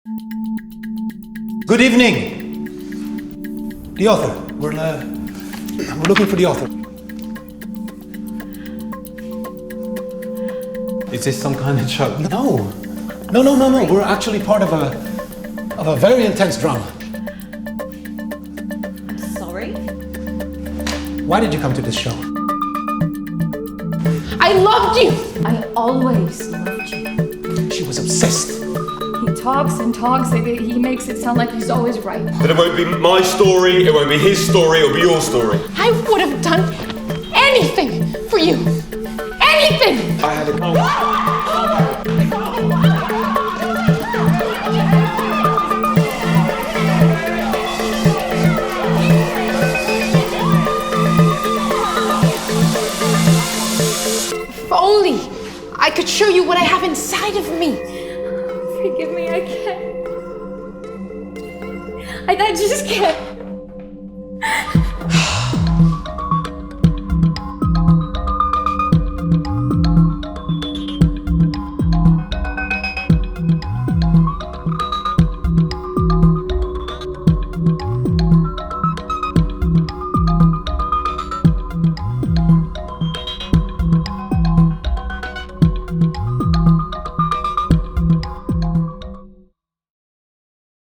Good evening. The author. We're looking for the author. Is this some kind of joke? No. We're actually part of a very intense drama. Sorry? Why did you come to this show? I loved you! I always loved you. She was obsessed. He talks and talks, he makes it sound like he's always right. But it won't be my story, it won't be his story, it'll be your story. I would have done anything for you. Anything! I had it. If only I could show you what I have inside of me. Forgive me, I can't. I just can't.